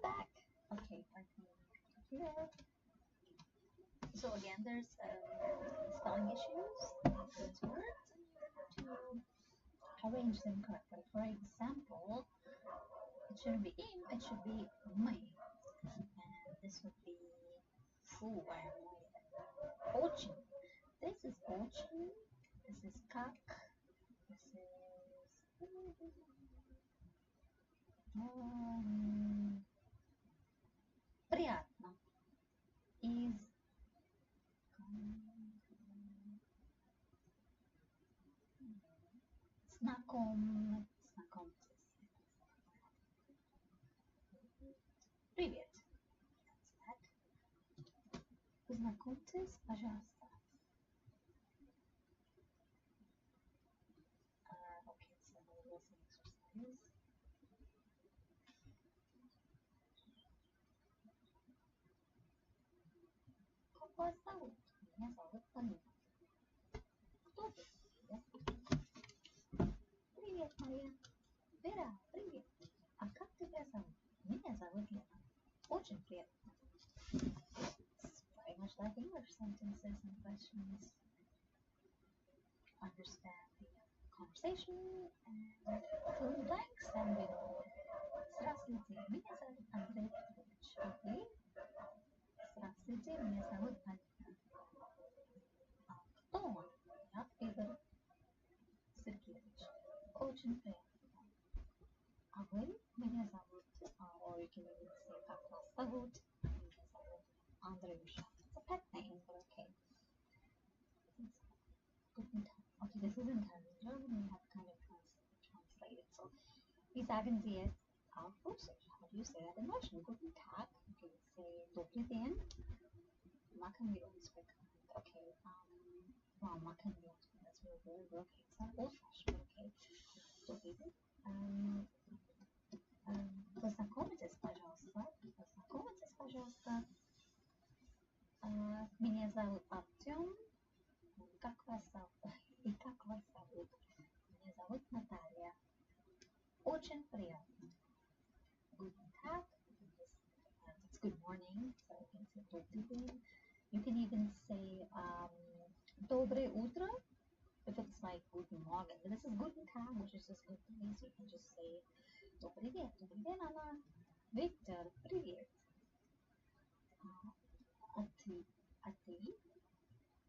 Back. Okay, I can here. So again, there's spelling issues with those words, and you have to arrange them correctly. For example, it shouldn't be im, it should be my, and this would be fu. Ochin. This is ochin. This is kak. This is приятно. Is знаком. Знакомьтесь. Привет. That's that. Познакомьтесь, пожалуйста. Okay, so listening exercise. Как вас зовут? Меня зовут Kalinka. Кто ты? Привет, Мария. Вера, привет. А как тебя зовут? Меня зовут Лена. Очень приятно. It's very much like English sentences and questions. Understand the conversation and fill in the blanks and we know. Здравствуйте, меня зовут Андрей Петрович. Окей? Здравствуйте, меня зовут Алина. А кто он? Я Игорь Сергеевич. Очень приятно. А вы? Меня зовут, or you can even say как вас зовут. Меня зовут Андрюша. It's a pet name, but okay. Guten Tag. Okay, this is in German. We have to kind of translate it. So, wie sagen Sie es auf Russisch? How do you say that in Russian? Guten Tag. You can say добрый день. Machen wir uns bekannt. Okay. Well, machen wir uns bekannt. That's really good. Okay, it's not old-fashioned, okay. Добрый день. Познакомьтесь, пожалуйста. Познакомьтесь, пожалуйста. Меня зовут Артем. Как вас зовут? И как вас зовут? Меня зовут Наталья. Очень приятно. Guten Tag. It's good morning. So you can say добрый день. You can even say доброе утро if it's like guten Morgen. But this is guten Tag, which is just good day. So you can just say добрый день. Добрый день, Анна. Виктор, привет. А ты?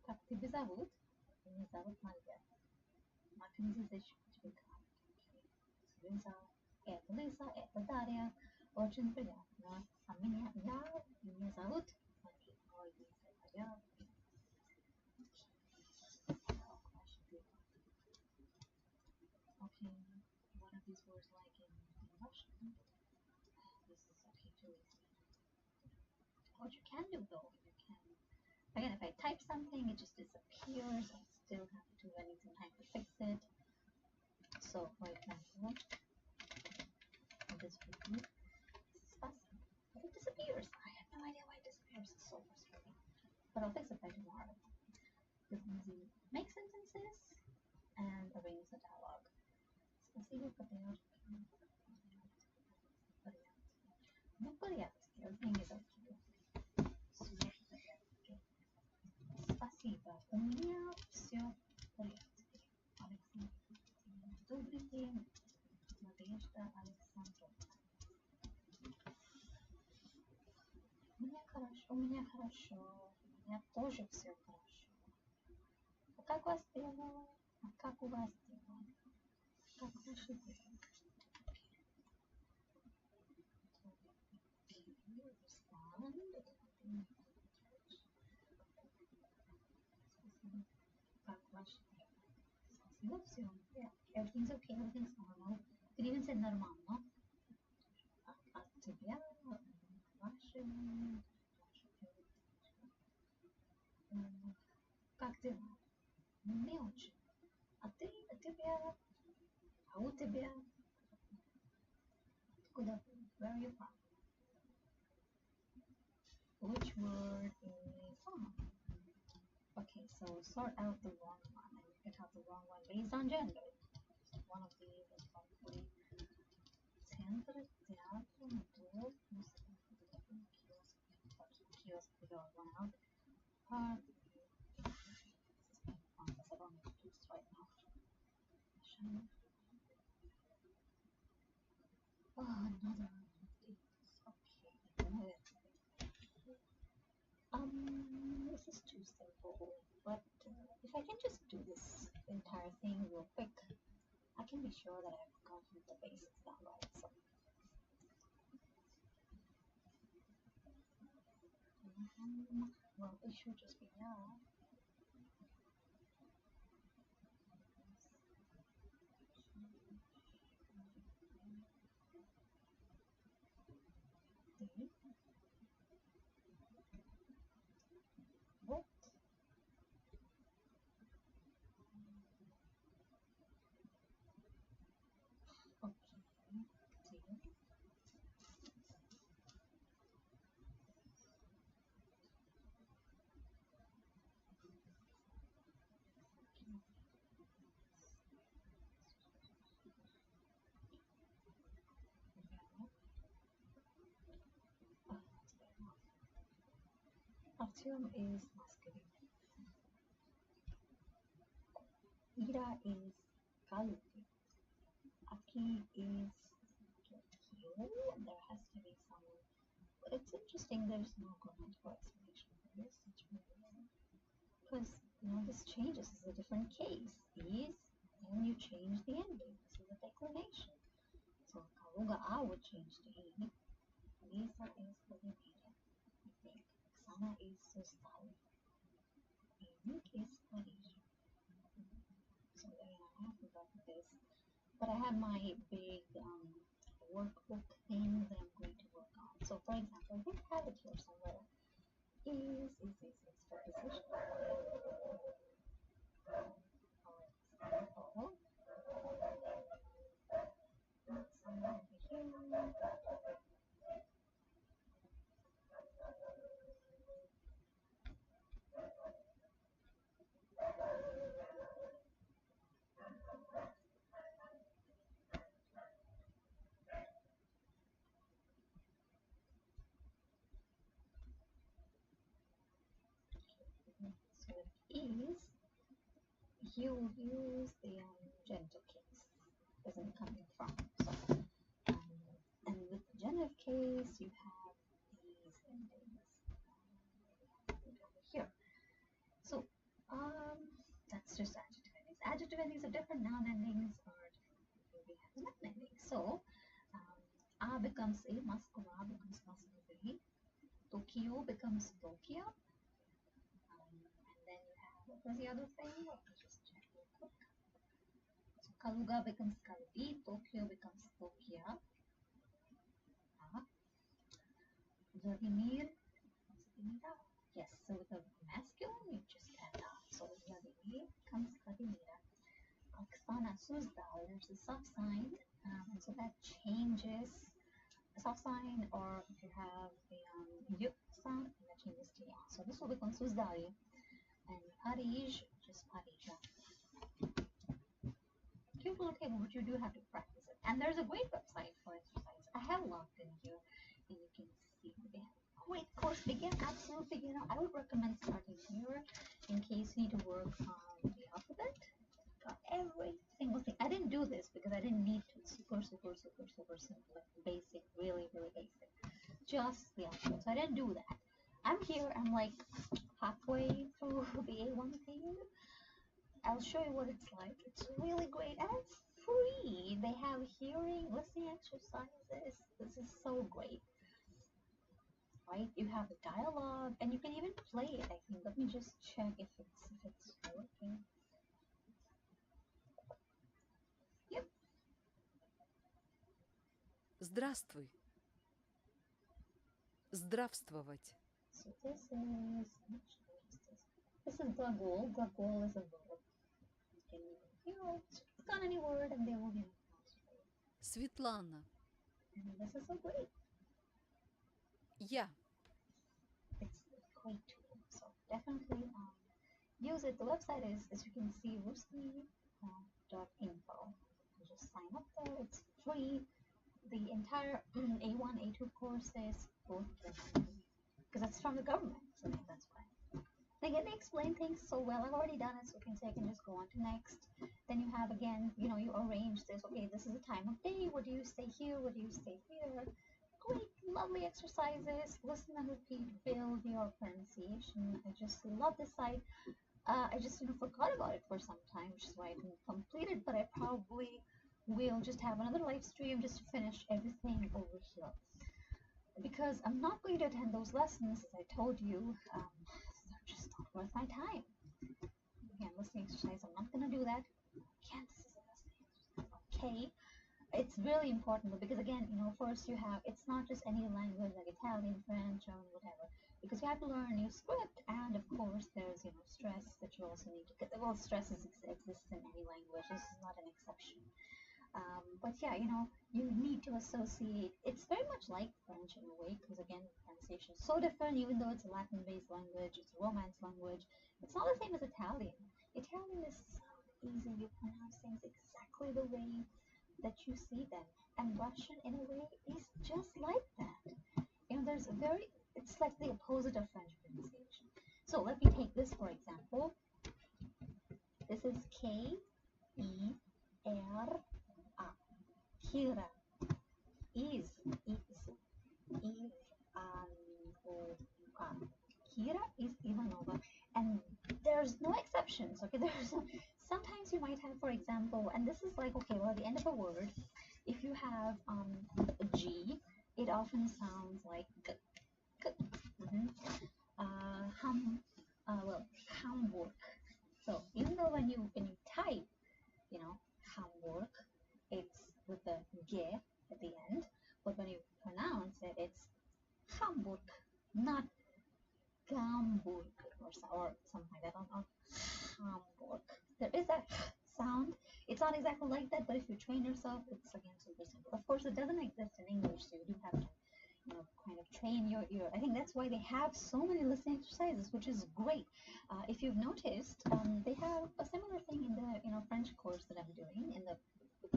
Как тебя зовут? Меня зовут Мария. Machen Sie sich bekannt. Лиза, это Дарья. Очень приятно. А меня зовут Мария. Ой, Лиза, Okay, what are these words like in Russian? This is okay too. What you can do though, you can again if I type something it just disappears. I still have to I need some time to fix it. So for example, this would be fast, but it disappears. I have no idea why it disappears. It's so frustrating. But I'll fix it by tomorrow. This is easy. Make sentences and arrange the dialogue. Спасибо, подаёшь. Ну, порядке. Everything is okay. Спасибо. У меня все в порядке. Александр. Добрый день. Надежда Александровна. У меня хорошо. У меня тоже все хорошо. А как вас дела? А как у вас дела? Как ваши дела? Everything's okay, everything's normal. You can even say нормально. А тебя, ваши, как дела? Не очень. А тебя, а у тебя? Откуда? Where are you from? Which word is from? Okay, so sort out the wrong one. And you can have the wrong one based on gender. One of these is probably Центр театра, мотор, музыки. just figure one out. Part. I don't need to do this right now. Oh, another one of these. Okay. This is too simple, but if I can just do this entire thing real quick, I can be sure that I've gotten the basics down right. So, well, it should just be now. What? Okay. Artyom is masculine. Ira is Kalinka. Aki is Kyo. There has to be some. But it's interesting. There's no grammatical explanation for this. Because this changes. This is a different case. Is and you change the ending. This is a declination. So Kaluga A would change to E. Lisa is Vladimira. I think. Oksana is Sustali. Amy is Paris. So I forgot this. But I have my big workbook thing that I'm going to work on. So for example, I think I have it here somewhere. Is preposition. Somewhere over here. So it is, you use the genitive case. Isn't coming from. So, and with the genitive case, you have these endings over here. So, that's just adjective endings. Adjective endings are different. Noun endings are different. We have noun endings. So, A becomes A, masculine, A becomes masculine. Tokyo becomes Tokyo. And then you have, what was the other thing? Let me just check real quick. So Kaluga becomes Kalugi, Tokyo becomes Tokyo. Vladimir, yes, so with a masculine, you just add up. So Vladimir becomes Vladimira. Oksana Suzdal, there's a soft sign, and so that changes the soft sign, or if you have the yuk sound, that changes to ya. So this will become Suzdali. And Parij, just Parija. Cute little table, but you do have to practice it. And there's a great website for exercise. I have logged in here, and you can see they have a great course, beginner, absolute beginner. I would recommend starting here in case you need to work on the alphabet. Got every single thing. I didn't do this because I didn't need to. It's super simple, basic, really basic. Just the alphabet. So I didn't do that. I'm here. I'm like halfway through the A1 thing. I'll show you what it's like. It's really great and it's free. They have hearing, listening exercises. This is so great. Right? You have the dialogue and you can even play it, I think. Let me just check if it's working. Yep. Здравствуй. Здравствовать. So this is gлагол. Gлагol is a verb. You can click on any word and they will be Светлана. and this is so great. Я. It's a great tool. So definitely use it. The website is, as you can see, ruski.info. You just sign up there. It's free. The entire A1, A2 courses, both because it's from the government. So that's why. Again, they explain things so well. I've already done it, so I can just go on to next. Then you have again, you arrange this. Okay, this is the time of day. What do you say here? What do you say here? Great, lovely exercises. Listen and repeat. Build your pronunciation. I just love this site. I just forgot about it for some time, which is why I didn't complete it. But I probably will just have another live stream just to finish everything over here, because I'm not going to attend those lessons, as I told you. They're just not worth my time. Again, listening exercise, I'm not going to do that. Again, this is a listening exercise. Okay. It's really important though, because again, first you have, it's not just any language like Italian, French, or whatever, because you have to learn a new script, and of course there's, stress that you also need to get. Well, stress exists in any language. This is not an exception. But yeah, you need to associate. It's very much like French in a way, because again, pronunciation is so different, even though it's a Latin-based language, it's a Romance language. It's not the same as Italian. Italian is so easy. You pronounce things exactly the way that you see them. And Russian, in a way, is just like that. It's like the opposite of French pronunciation. So let me take this for example. This is K-E-R-A. Kira. Is Ivanova. Kira is Ivanova, and there's no exceptions. Okay, sometimes you might have, for example, and this is like, okay, well, at the end of a word, if you have a G, it often sounds like g. Mm-hmm. Hamburg. So even though when you type, Hamburg, it's with the G at the end, but when you pronounce it, it's Hamburg, not Gamburg or something like that. Or Hamburg. There is that sound. It's not exactly like that, but if you train yourself, it's again super simple. Of course, it doesn't exist in English, so you do have to kind of train your ear. I think that's why they have so many listening exercises, which is great. If you've noticed, they have a similar thing in the French course that I'm doing, in the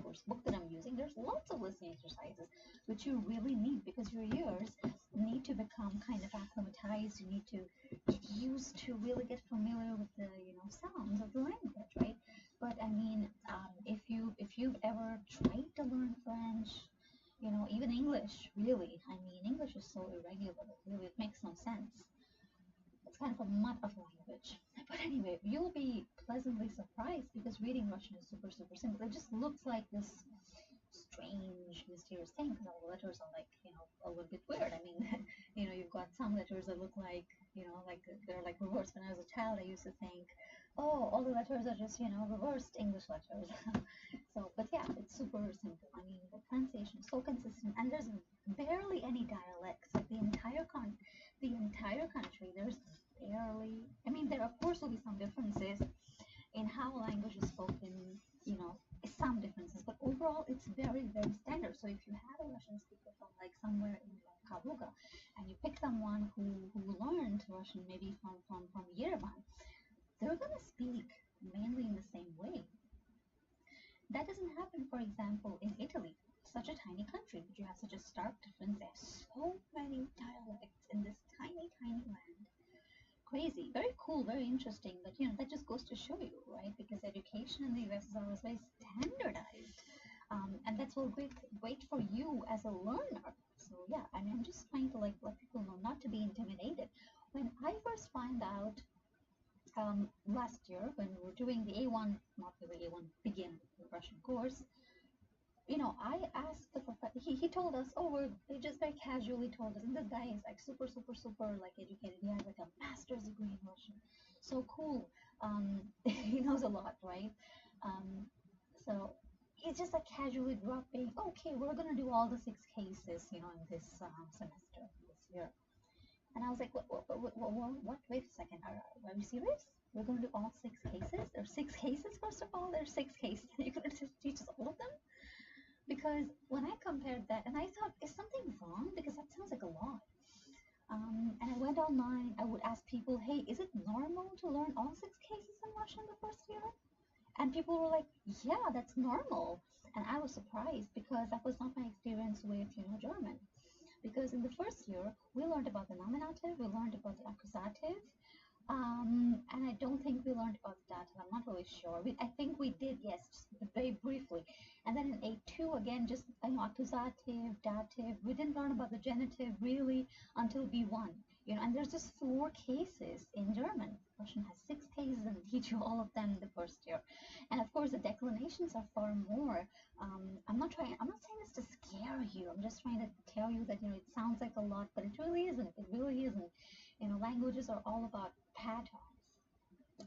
course book that I'm using. There's lots of listening exercises, which you really need, because your ears need to become kind of acclimatized. You need to get used to really get familiar with the sounds of the language, right? But I mean, if you've ever tried to learn French, even English, really, I mean, English is so irregular, really, it makes no sense. It's kind of a mutt of language. But anyway, you'll be pleasantly surprised, because reading Russian is super, super simple. It just looks like this strange, mysterious thing, because all the letters are like, a little bit weird. I mean, you've got some letters that look like, like they're like reversed. When I was a child, I used to think, oh, all the letters are just, reversed English letters. So, but yeah, it's super simple. I mean, the pronunciation is so consistent, and there's barely any dialects. Like the entire country, there's barely. I mean, there of course will be some differences in how language is spoken. Some differences, but overall, it's very, very standard. So if you have a Russian speaker from like somewhere in like Kaluga, and you pick someone who learned Russian maybe from Yerevan, they're gonna speak mainly in the same way. That doesn't happen, for example, in Italy, such a tiny country, but you have such a stark difference. There's so many dialects in this tiny, tiny land. Crazy, very cool, very interesting. But that just goes to show you, right? Because education in the US is always very standardized, and that's all great for you as a learner. So yeah, I mean, I'm just trying to like let people know not to be intimidated. When I first found out last year, when we were doing the A1, not the A1 begin Russian course, I asked the professor. He told us, he just very casually told us, and this guy is like super, super, super like educated. He has like a master's degree in Russian. So cool. He knows a lot, right? So he's just like casually dropping, okay, we're gonna do all the 6 cases, in this semester, this year. And I was like, what? Wait a second. Are you serious? We're going to do all 6 cases? There's 6 cases, first of all. There's 6 cases. You're going to just teach us all of them? Because when I compared that, and I thought, is something wrong? Because that sounds like a lot. And I went online. I would ask people, hey, is it normal to learn all 6 cases in Russian the first year? And people were like, yeah, that's normal. And I was surprised, because that was not my experience with, German. Because in the first year, we learned about the nominative, we learned about the accusative, and I don't think we learned about the dative. I'm not really sure. I think we did, yes, just very briefly. And then in A2, again, just accusative, dative. We didn't learn about the genitive really until B1. And there's just 4 cases in German. Russian has 6 cases, and they teach you all of them in the first year. And of course, the declinations are far more. I'm not saying this to scare you. I'm just trying to tell you that it sounds like a lot, but it really isn't. It really isn't. Languages are all about patterns.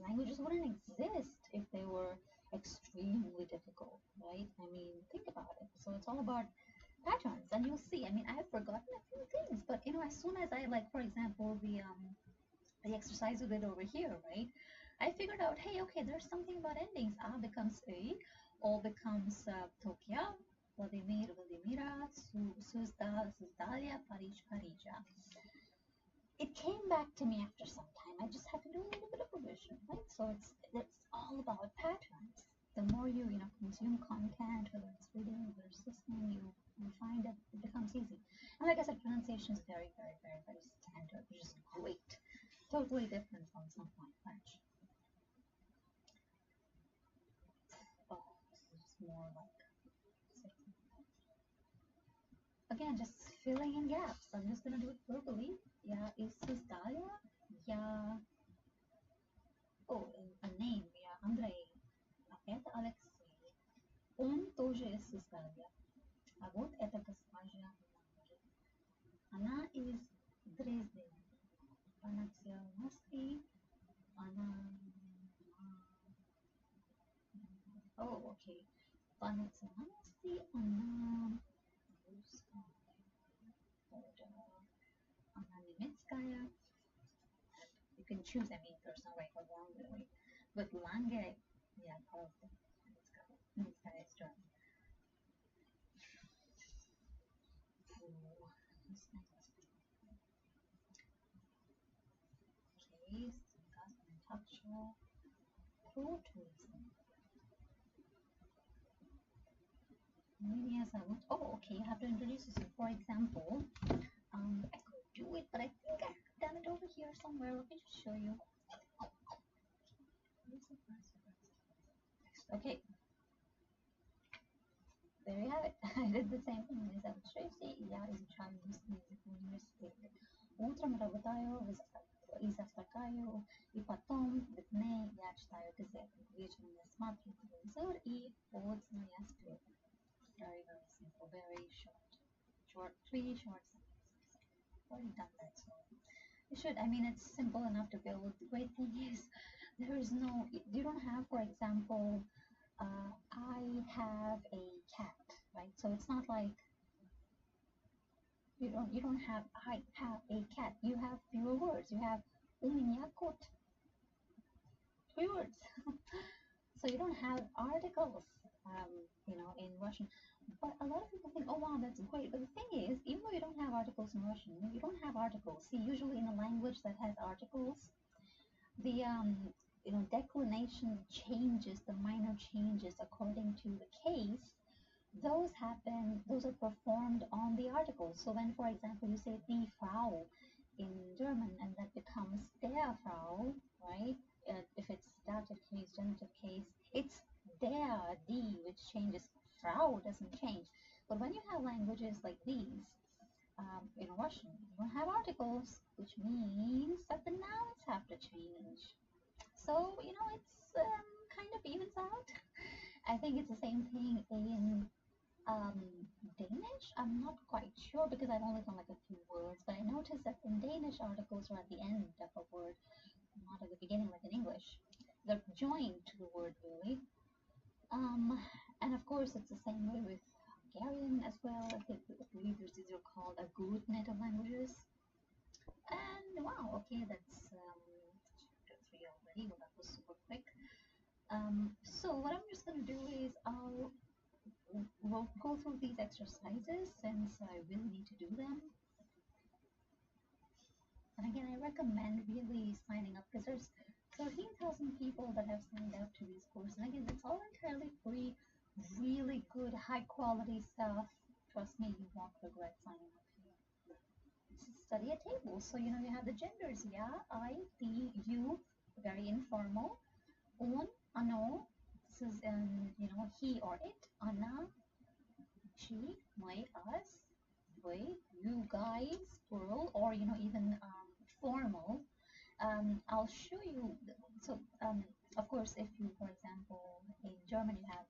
Languages wouldn't exist if they were extremely difficult, right? I mean, think about it. So it's all about patterns, and you'll see. I mean, I have forgotten a few things, but as soon as I for example, the exercise we did over here, right? I figured out, hey, okay, there's something about endings. A becomes A, O becomes Tokyo, Vladimir, Vladimira, Suzdalia, Paris, Parija. It came back to me after some time. I just had to do a little bit of revision, right? So it's all about patterns. The more you consume content, whether it's reading, whether it's listening, you find that it becomes easy. And like I said, pronunciation is very, very, very, very standard, which is great. Totally different from something like French. Oh, this is more like again, just filling in gaps. I'm just gonna do it verbally. Yeah, is Dalia? Yeah. Oh, a name. Yeah, Andrei. Это Алексей. Он тоже из Израиля. А вот эта госпожа. Она из Дрездена. По национальности она... Oh, okay. По национальности она русская. Она немецкая. You can choose, I mean, there's no right or wrong really. But lange, yeah, probably. Немецкая is German. Okay, touchable. Pro tourism. Oh, okay, you have to introduce yourself. For example, I could do it, but I think I've done it over here somewhere. Let me just show you. Okay. There you have it. I did the same thing. Меня зовут Tracy, я изучаю русский язык в университете. Утром работаю и завтракаю, и потом в дне я читаю газету. Вечером я смотрю телевизор, и поздно я сплю. Very, very simple, very short, 3 short sentences. I've already done that, so you should. I mean, it's simple enough to build. The great thing is, you don't have, for example, I have a cat, right? So it's not like you don't have I have a cat. You have fewer words. You have у меня кот. 3 words. So you don't have articles, in Russian. But a lot of people think, oh wow, that's great. But the thing is, even though you don't have articles in Russian, you don't have articles. See, usually in a language that has articles, the declination changes, the minor changes according to the case. Those are performed on the articles. So when, for example, you say die Frau in German, and that becomes der Frau, right? If it's dative case, genitive case, it's der, die, which changes. Frau doesn't change. But when you have languages like these, in Russian, you don't have articles, which means that the nouns have to change. So, it's kind of evens out. I think it's the same thing in Danish. I'm not quite sure because I've only done like a few words, but I noticed that in Danish, articles are at the end of a word, not at the beginning like in English. They're joined to the word, really. And of course, it's the same way with Hungarian as well. I believe these are called a good native languages. And wow, okay, that's chapter 3 already. Well, that was super quick. So what I'm just going to do is we'll go through these exercises since I really need to do them. And again, I recommend really signing up because there's 13,000 people that have signed up to these courses. And again, it's all entirely free, really good, high quality stuff. Trust me, you won't regret signing up here. study a table. So, you have the genders, yeah, I, the, you, very informal. On, ano, this is, he or it. Ana, she, my, us, we, you guys, plural, or, even formal. I'll show you. So, of course, if you, for example, in German, you have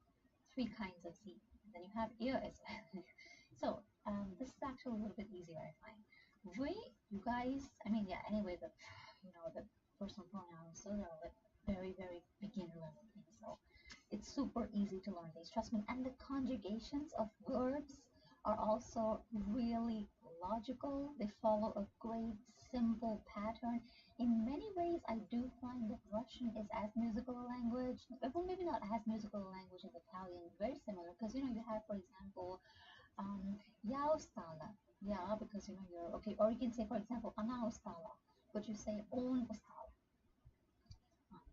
three kinds of Sie. Then you have ihr as well. So, this is actually a little bit easier, I find. We, you guys, I mean, yeah, anyway, the personal pronouns, those are like very, very beginner level things. So, it's super easy to learn these, trust me. And the conjugations of verbs are also really logical. They follow a great simple pattern. In many ways, I do find that Russian is as musical a language, well, maybe not as musical a language as Italian, very similar, because you have, for example, я устала, yeah, because you're okay, or you can say, for example, она устала, but you say он устал.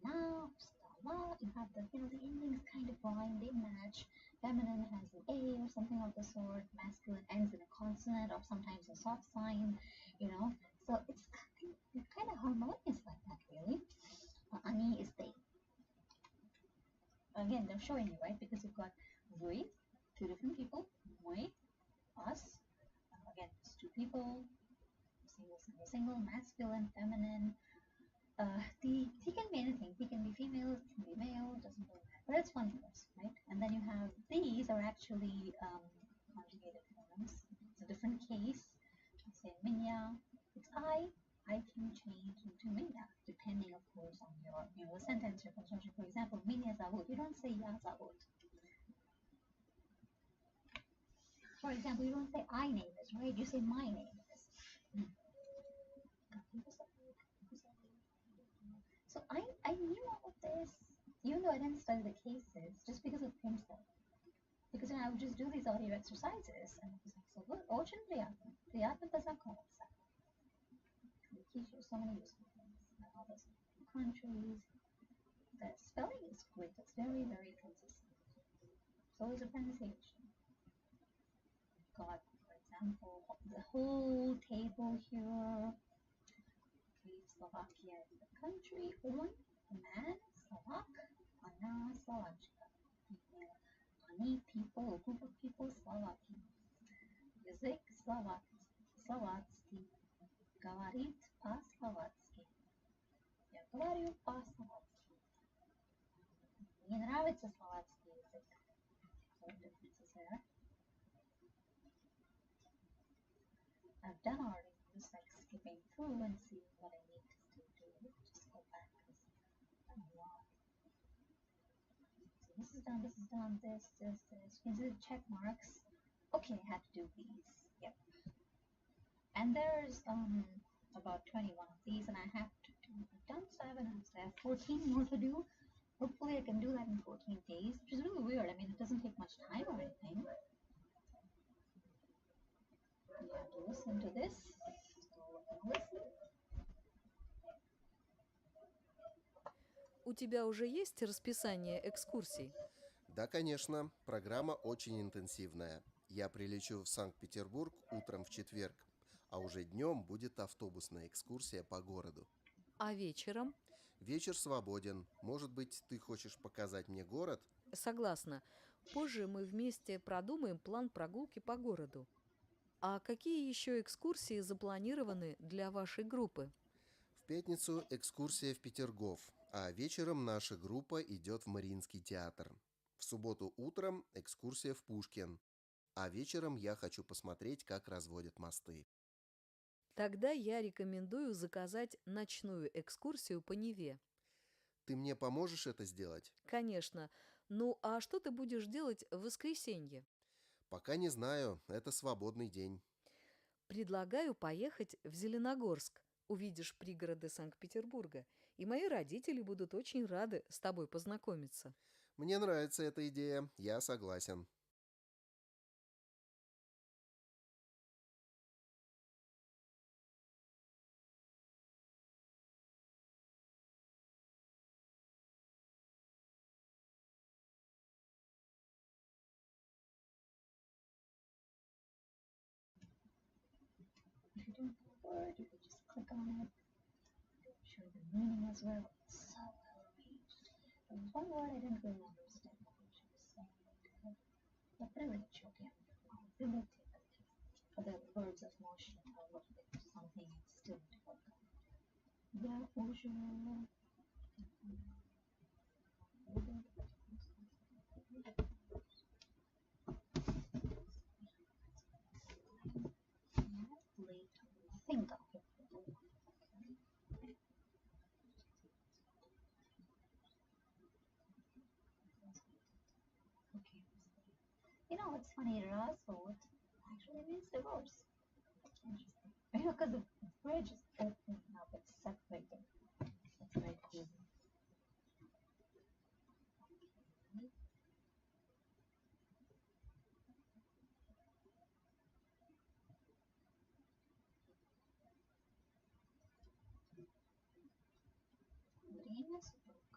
Она устала, you have the endings kind of rhyme, they match. Feminine has an A or something of the sort, masculine ends in a consonant or sometimes a soft sign, so it's kind of harmonious like that, really. Ani is they. Again, they're showing you, right? Because you've got вы, two different people, мы, us. Again, it's two people, single, single, single, masculine, feminine. He can be anything. He can be female, he can be male, doesn't really matter. But it's one for us, right? And then you have these are actually conjugated forms. It's a different case. I say minya, it's I can change into minya, depending, of course, on your the sentence or construction. For example, minya zavod. You don't say ya zavod. For example, you don't say I name is, right? You say my name is. So I knew all of this, even though I didn't study the cases, just because of himself. Because I would just do these audio exercises, and it was like, so good, очень приятно. Приятно познакомиться. It teaches you so many useful things. And all those countries. The spelling is great. It's very, very consistent. So is the pronunciation. Got, for example, the whole table here. Okay, Slovakia is the country. On, man, Slovak. Она, Slovakia. Female. Они, people, a group of people, Slovakia. Язык словацкий. Говорит по-словацки. Я говорю по-словацки. Мне нравится словацкий язык. So differences there. I've done already. I'm just like skipping through and see what I need to still do. Just go back because I've done a lot. So this is done, this is done, this. You can see the check marks. Okay, I have to do these. Yep. And there's about 21 of these, and I've done 7, and I have 14 more to do. Hopefully I can do that in 14 days, which is really weird. I mean, it doesn't take much time or anything. You have to listen to this. So listen. У тебя уже есть расписание экскурсий? Да, конечно, программа очень интенсивная. Я прилечу в Санкт-Петербург утром в четверг, а уже днем будет автобусная экскурсия по городу. А вечером? Вечер свободен. Может быть, ты хочешь показать мне город? Согласна. Позже мы вместе продумаем план прогулки по городу. А какие еще экскурсии запланированы для вашей группы? В пятницу экскурсия в Петергоф, а вечером наша группа идет в Мариинский театр. В субботу утром экскурсия в Пушкин, а вечером я хочу посмотреть, как разводят мосты. Тогда я рекомендую заказать ночную экскурсию по Неве. Ты мне поможешь это сделать? Конечно. Ну, а что ты будешь делать в воскресенье? Пока не знаю, это свободный день. Предлагаю поехать в Зеленогорск. Увидишь пригороды Санкт-Петербурга. И мои родители будут очень рады с тобой познакомиться. Мне нравится эта идея, я согласен. If you don't word, you could just click on it. I'm sure the meaning as well. It's so well arranged. There was one word I didn't really understand what she was saying. But really joking. Ability. For the words of motion, a little bit something still to work on. Yeah, bonjour. Think of it. Okay. You know what's funny? Rasboat actually means divorce. Interesting. Because the bridge is open up, it's separated. That's very cool. Venus book.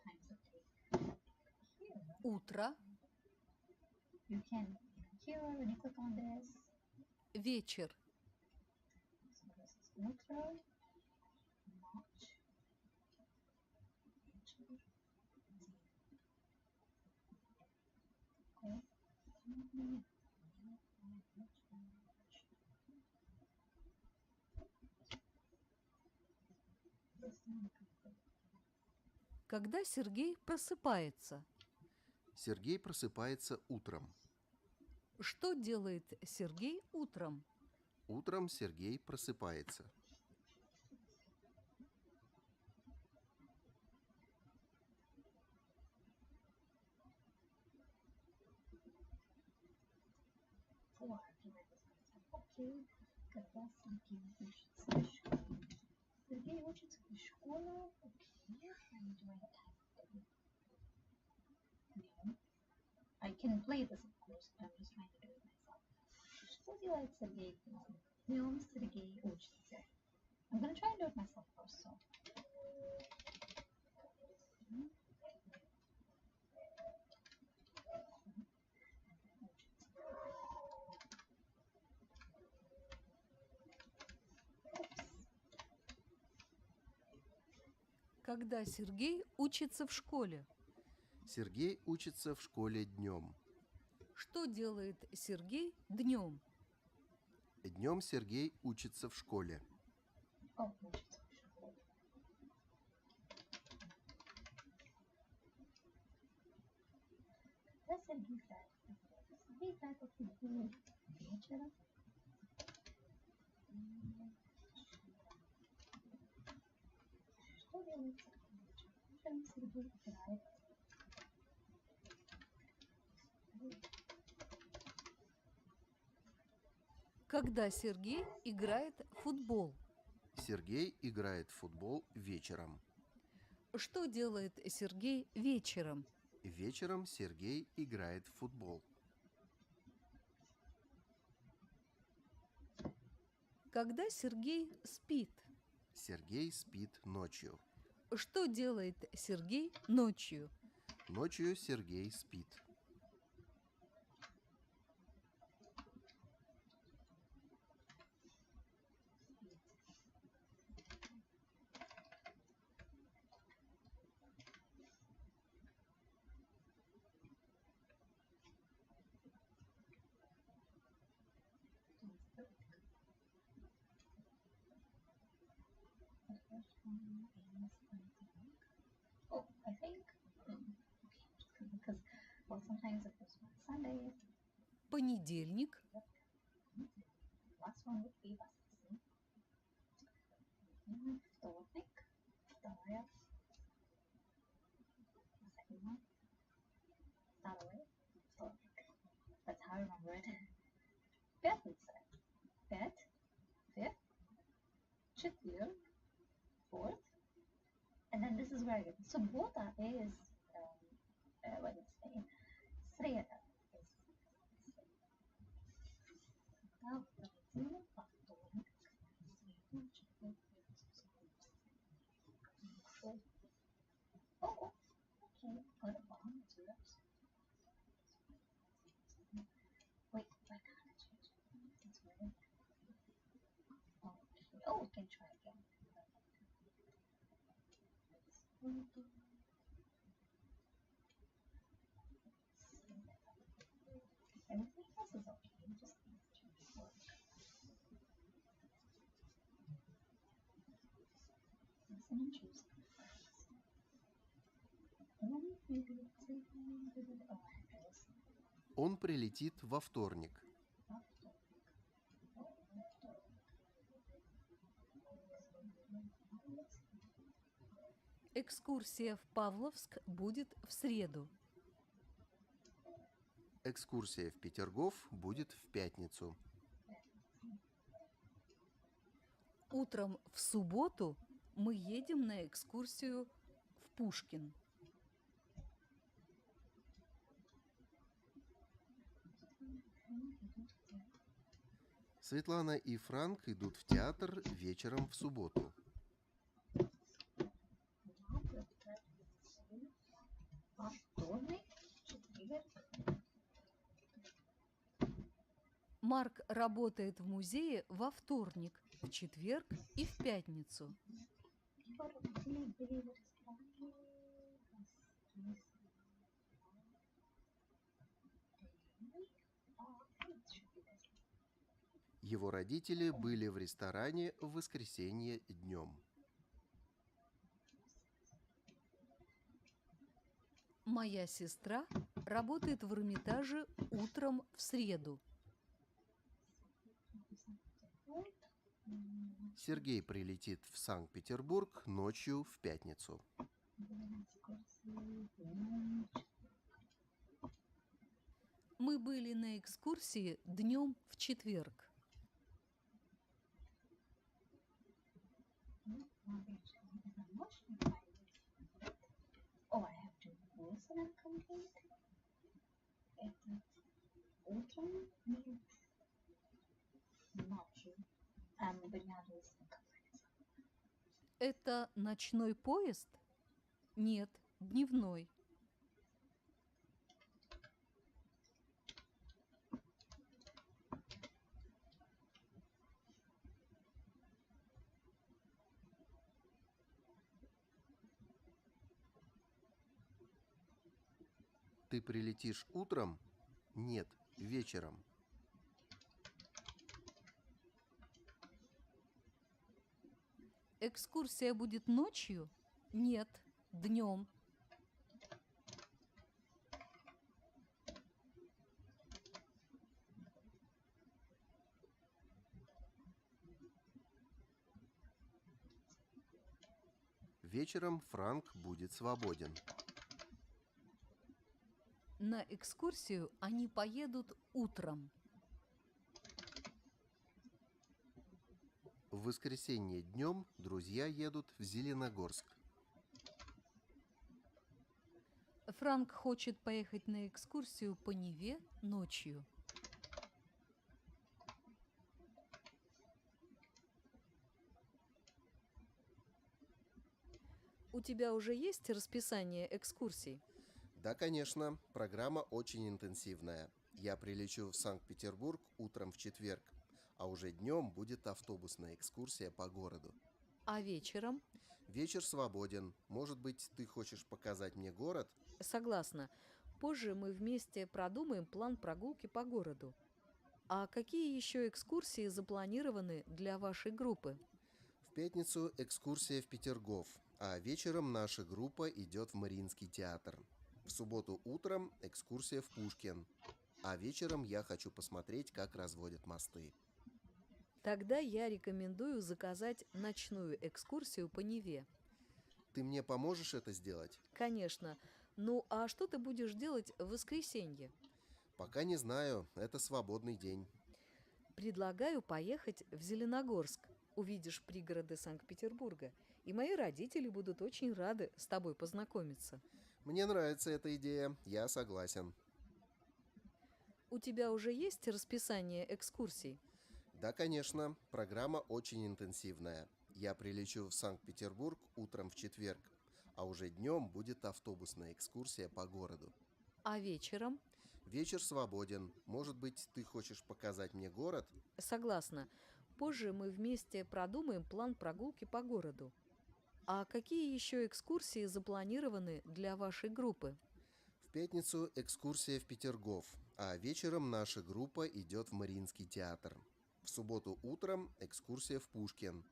Times of day. Here, Утро, you can here when you click on this. вечер, So this is Utro, March, okay. когда Сергей просыпается. Сергей просыпается утром. Что делает Сергей утром? Утром Сергей просыпается. Сергей учится в школе. Okay, I'm doing type. I can play this, of course, but I'm just trying to do it myself. Что делает Сергей днем? Днем Сергей учится. I'm gonna try and do it myself first, so. Когда Сергей учится в школе. Сергей учится в школе днем. Что делает Сергей днем? Днем Сергей учится в школе. Oh, учится в школе. Да, Сергей играет. Сергей играет в футбол вечером. Что делает Сергей? Утром Сергей играет. Когда Сергей играет в футбол. Сергей играет в футбол вечером. Что делает Сергей вечером? Вечером Сергей играет в футбол. Когда Сергей спит. Сергей спит ночью. Что делает Сергей ночью? Ночью Сергей спит. Oh, I think. Because, well, sometimes it was on Sunday. Понедельник. Last one would be воскресенье. Вторник. Второе. Second one. Второй. Вторник. That's how I remember it. Пятница. Пять. Fifth. Четверг. Fourth. And then this is where I get. Суббота is Wednesday. Среда is понедельник, вторник, среда, четверг, пятница. Oh, okay. Got it wrong. It's reps. and Tuesday. Он прилетит во вторник. Экскурсия в Павловск будет в среду. Экскурсия в Петергоф будет в пятницу. Утром в субботу мы едем на экскурсию в Пушкин. Светлана и Франк идут в театр вечером в субботу. Во вторник, четверг. Марк работает в музее во вторник, в четверг и в пятницу. Его родители были в ресторане. Его родители были в ресторане в воскресенье днем. Моя сестра работает в Эрмитаже утром в среду. Сергей прилетит в Санкт-Петербург ночью в пятницу. Мы были на экскурсии днем в четверг. Oh, I have to listen and complete. Это утром нет. Ночью. But not listen complete. Это ночной поезд? Нет, дневной. Ты прилетишь утром? Нет, вечером. Экскурсия будет ночью? Нет, днем. Вечером Франк будет свободен. На экскурсию они поедут утром. В воскресенье днем друзья едут в Зеленогорск. Франк хочет поехать на экскурсию по Неве ночью. У тебя уже есть расписание экскурсий? Да, конечно, программа очень интенсивная. Я прилечу в Санкт-Петербург утром в четверг, а уже днем будет автобусная экскурсия по городу. А вечером? Вечер свободен. Может быть, ты хочешь показать мне город? Согласна. Позже мы вместе продумаем план прогулки по городу. А какие еще экскурсии запланированы для вашей группы? В пятницу экскурсия в Петергоф, а вечером наша группа идет в Мариинский театр. В субботу утром экскурсия в Пушкин, а вечером я хочу посмотреть, как разводят мосты. Тогда я рекомендую заказать ночную экскурсию по Неве. Ты мне поможешь это сделать? Конечно. Ну, а что ты будешь делать в воскресенье? Пока не знаю, это свободный день. Предлагаю поехать в Зеленогорск. Увидишь пригороды Санкт-Петербурга. И мои родители будут очень рады с тобой познакомиться. Мне нравится эта идея, я согласен. У тебя уже есть расписание экскурсий? Да, конечно, программа очень интенсивная. Я прилечу в Санкт-Петербург утром в четверг, а уже днем будет автобусная экскурсия по городу. А вечером? Вечер свободен. Может быть, ты хочешь показать мне город? Согласна. Позже мы вместе продумаем план прогулки по городу. А какие еще экскурсии запланированы для вашей группы? В пятницу экскурсия в Петергоф, а вечером наша группа идет в Мариинский театр. В субботу утром экскурсия в Пушкин,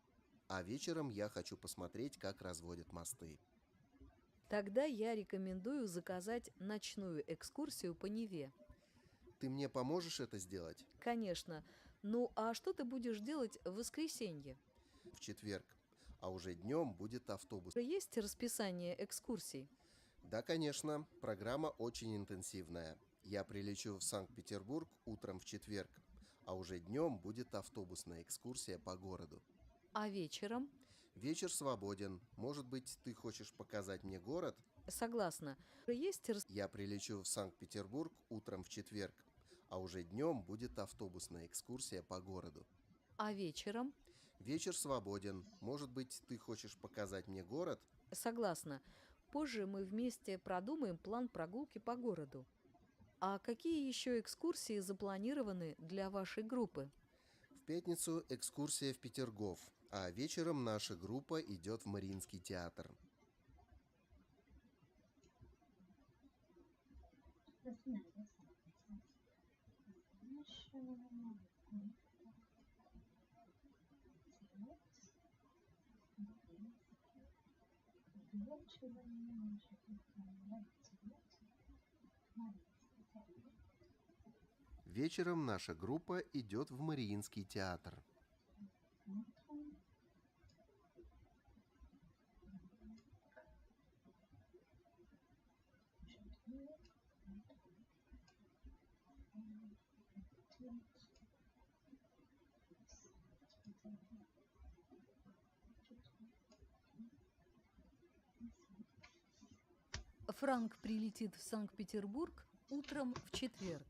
А вечером я хочу посмотреть, как разводят мосты. Тогда я рекомендую заказать ночную экскурсию по Неве. Ты мне поможешь это сделать? Конечно. Ну а что ты будешь делать в воскресенье? В четверг. А уже днем будет автобус. Есть расписание экскурсий? Да, конечно, программа очень интенсивная. Я прилечу в Санкт-Петербург утром в четверг, а уже днем будет автобусная экскурсия по городу. А вечером? Вечер свободен. Может быть, ты хочешь показать мне город? Согласна. Есть Я прилечу в Санкт-Петербург утром в четверг, а уже днем будет автобусная экскурсия по городу. А вечером? Вечер свободен. Может быть, ты хочешь показать мне город? Согласна. Позже мы вместе продумаем план прогулки по городу. А какие еще экскурсии запланированы для вашей группы? В пятницу экскурсия в Петергоф, а вечером наша группа идет в Мариинский театр. Вечером наша группа идет в Мариинский театр. Франк прилетит в Санкт-Петербург утром в четверг.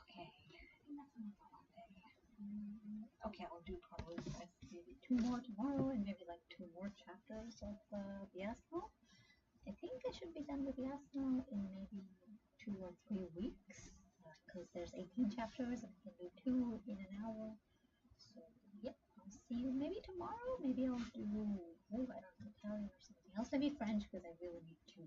Okay, I think that's enough for one day. Okay, I'll do probably the rest, maybe 2 more tomorrow, and maybe like 2 more chapters of Jasno. I think I should be done with Jasno in maybe 2 or 3 weeks, because there's 18 chapters, and I can do 2 in an hour. So, yep, I'll see you maybe tomorrow. Maybe I'll do, I don't know, Italian or something else. Maybe French, because I really need to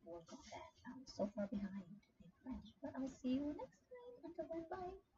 work on that. I'm so far behind in French. But I'll see you next time. Until then, bye.